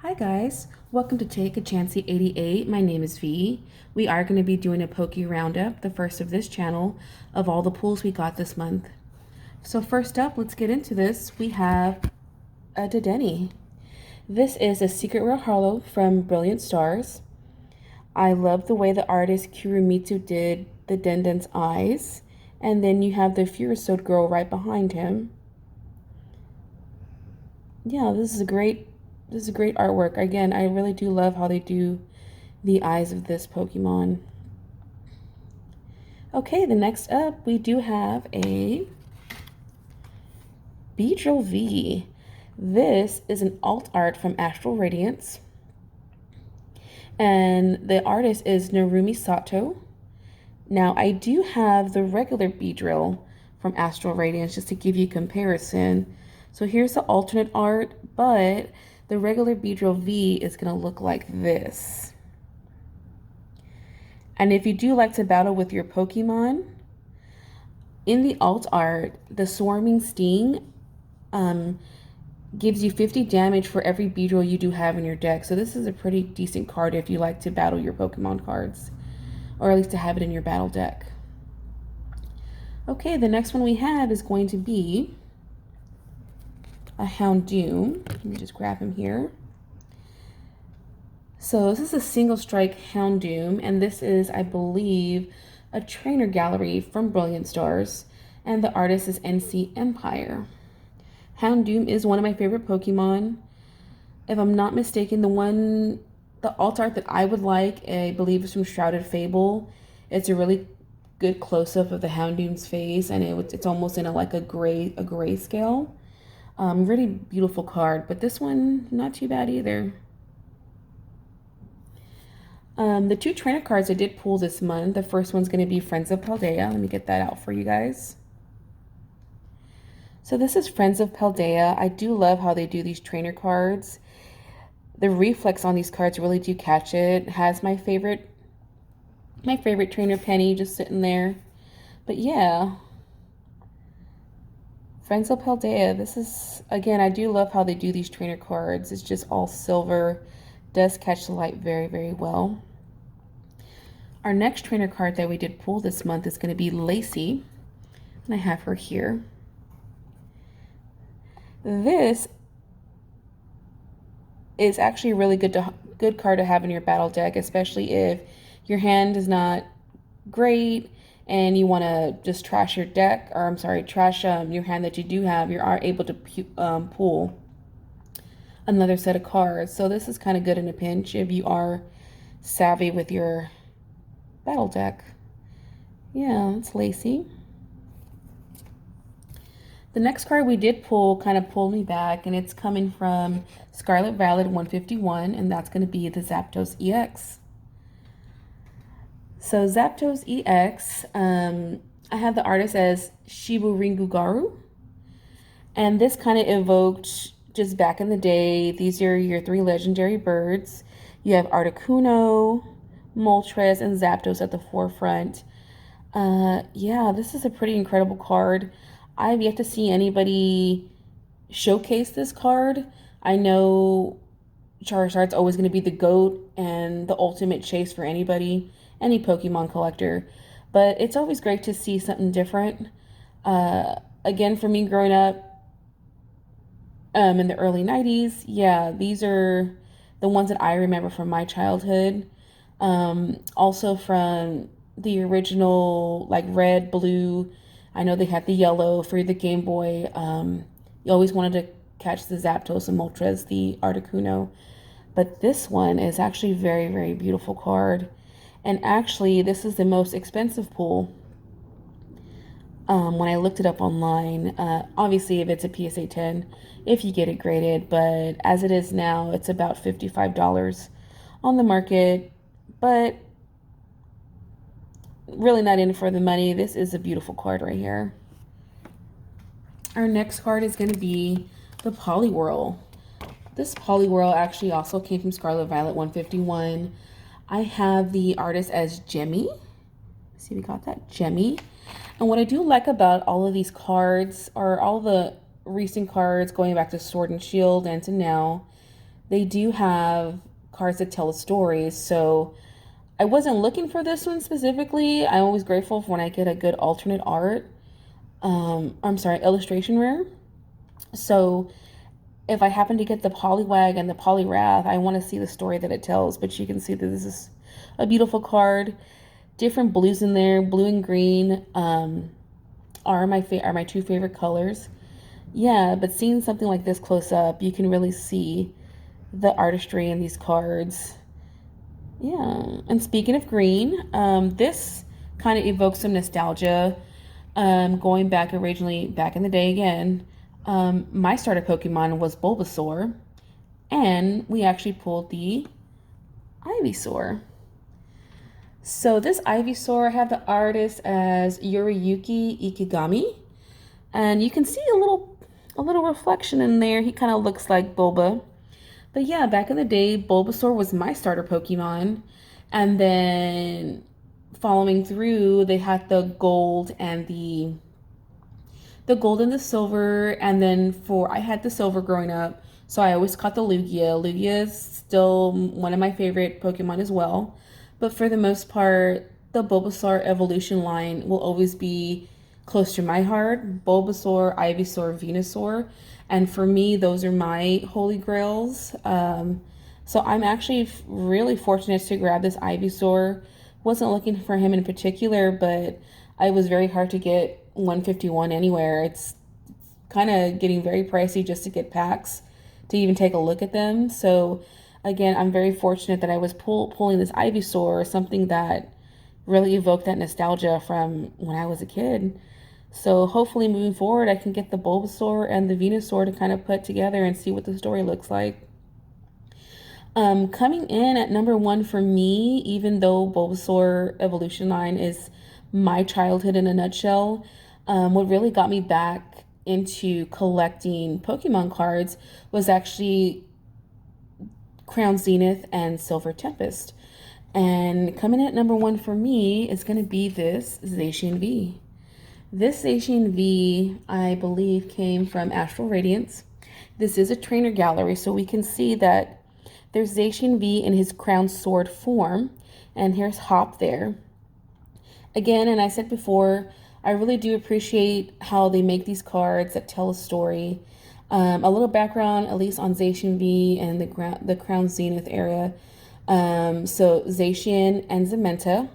Hi guys, welcome to Take a Chancey 88. My name is V. We are going to be doing a Poke Roundup, the first of this channel, of all the pulls we got this month. So first up, let's get into this. We have a Dedenne. This is a Secret Rare Hollow from Brilliant Stars. I love the way the artist Kurumitsu did the Denden's eyes. And then you have the Furisode girl right behind him. Yeah, this is great artwork. Again, I really do love how they do the eyes of this Pokemon. Okay, the next up, we do have a Beedrill V. This is an alt art from Astral Radiance. And the artist is Narumi Sato. Now, I do have the regular Beedrill from Astral Radiance just to give you a comparison. So here's the alternate art, but the regular Beedrill V is going to look like this. And if you do like to battle with your Pokemon, in the alt art, the Swarming Sting gives you 50 damage for every Beedrill you do have in your deck. So this is a pretty decent card if you like to battle your Pokemon cards, or at least to have it in your battle deck. Okay, the next one we have is going to be a Houndoom. Let me just grab him here. So this is a single strike Houndoom, and this is, I believe, a trainer gallery from Brilliant Stars, and the artist is NC Empire. Houndoom is one of my favorite Pokemon. If I'm not mistaken, the alt art that I would like, I believe, is from Shrouded Fable. It's a really good close-up of the Houndoom's face, and it's almost in a gray scale. Really beautiful card, but this one, not too bad either. The two trainer cards I did pull this month, the first one's going to be Friends of Paldea. Let me get that out for you guys. So this is Friends of Paldea. I do love how they do these trainer cards. The reflex on these cards really do catch it. It has my favorite trainer Penny just sitting there. But yeah, Friends of Paldea, this is, again, I do love how they do these trainer cards. It's just all silver. Does catch the light very, very well. Our next trainer card that we did pull this month is going to be Lacey. And I have her here. This is actually a really good card to have in your battle deck, especially if your hand is not great and you want to just trash your deck, or I'm sorry, trash your hand that you do have. You are able to pull another set of cards. So this is kind of good in a pinch if you are savvy with your battle deck. Yeah, it's Lacey. The next card we did pull kind of pulled me back, and it's coming from Scarlet Violet 151, and that's going to be the Zapdos EX. So Zapdos EX, I have the artist as Shibu Ringugaru, and this kind of evoked just back in the day. These are your three legendary birds. You have Articuno, Moltres, and Zapdos at the forefront. Yeah, this is a pretty incredible card. I've yet to see anybody showcase this card. I know Charizard's always going to be the GOAT and the ultimate chase for any Pokemon collector. But it's always great to see something different. Again, for me growing up in the early 90s, yeah, these are the ones that I remember from my childhood. Also from the original, like red, blue. I know they had the yellow for the Game Boy. You always wanted to catch the Zapdos and Moltres, the Articuno. But this one is actually a very, very beautiful card. And actually, this is the most expensive pull when I looked it up online. Obviously, if it's a PSA 10, if you get it graded. But as it is now, it's about $55 on the market. But really not in for the money. This is a beautiful card right here. Our next card is going to be the Poliwhirl. This Poliwhirl actually also came from Scarlet Violet 151. I have the artist as Jemmy. See, we got that, Jemmy. And what I do like about all of these cards, or all the recent cards going back to Sword and Shield and to now, they do have cards that tell a story. So I wasn't looking for this one specifically. I'm always grateful for when I get a good alternate art. I'm sorry, illustration rare. So if I happen to get the Poliwag and the Poliwrath, I want to see the story that it tells. But you can see that this is a beautiful card. Different blues in there. Blue and green are my two favorite colors. Yeah, but seeing something like this close up, you can really see the artistry in these cards. Yeah, and speaking of green, this kind of evokes some nostalgia. Going back originally, back in the day again, my starter Pokemon was Bulbasaur, and we actually pulled the Ivysaur. So this Ivysaur, I have the artist as Yuriyuki Ikigami, and you can see a little reflection in there. He kind of looks like Bulba. But yeah, back in the day, Bulbasaur was my starter Pokemon. And then following through, they had the gold and the silver. And then I had the silver growing up. So I always caught the Lugia. Lugia is still one of my favorite Pokemon as well. But for the most part, the Bulbasaur evolution line will always be close to my heart. Bulbasaur, Ivysaur, Venusaur. And for me, those are my holy grails. So I'm actually really fortunate to grab this Ivysaur. Wasn't looking for him in particular, but I was very hard to get 151 anywhere. It's kind of getting very pricey just to get packs to even take a look at them. So again, I'm very fortunate that I was pulling this Ivysaur, something that really evoked that nostalgia from when I was a kid. So hopefully moving forward, I can get the Bulbasaur and the Venusaur to kind of put together and see what the story looks like. Coming in at number one for me, even though Bulbasaur Evolution line is my childhood in a nutshell, what really got me back into collecting Pokemon cards was actually Crown Zenith and Silver Tempest. And coming in at number one for me is going to be this Zacian V. This Zacian V, I believe, came from Astral Radiance. This is a trainer gallery, so we can see that there's Zacian V in his crown sword form, and here's Hop there. Again, and I said before, I really do appreciate how they make these cards that tell a story. A little background, at least on Zacian V and the Crown Zenith area. So Zacian and Zamenta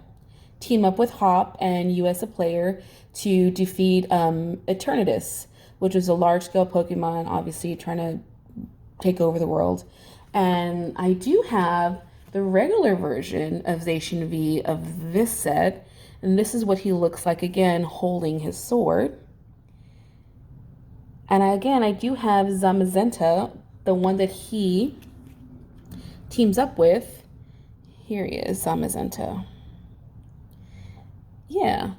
team up with Hop and you as a player to defeat Eternatus, which was a large-scale Pokemon, obviously trying to take over the world. And I do have the regular version of Zacian V of this set, and this is what he looks like, again, holding his sword. And I do have Zamazenta, the one that he teams up with. Here he is, Zamazenta. Yeah.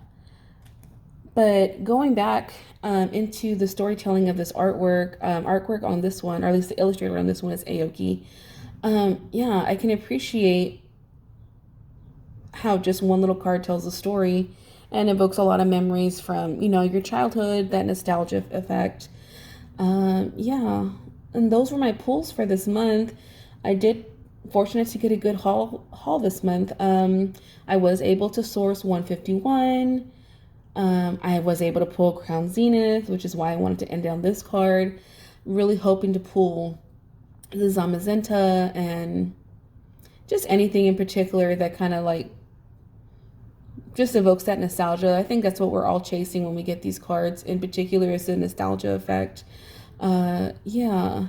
But going back into the storytelling of this artwork on this one, or at least the illustrator on this one is Aoki. Yeah, I can appreciate how just one little card tells a story and evokes a lot of memories from, your childhood, that nostalgia effect. Yeah, and those were my pulls for this month. I did fortunate to get a good haul this month. I was able to source 151. I was able to pull Crown Zenith, which is why I wanted to end down this card. Really hoping to pull the Zamazenta and just anything in particular that kind of just evokes that nostalgia. I think that's what we're all chasing when we get these cards. In particular, is the nostalgia effect. Yeah.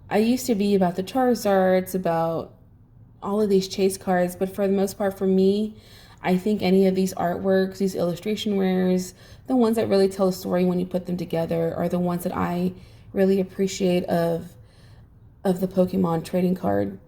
I used to be about the Charizards, about all of these chase cards, but for the most part, for me, I think any of these artworks, these illustration rares, the ones that really tell a story when you put them together are the ones that I really appreciate of the Pokemon trading card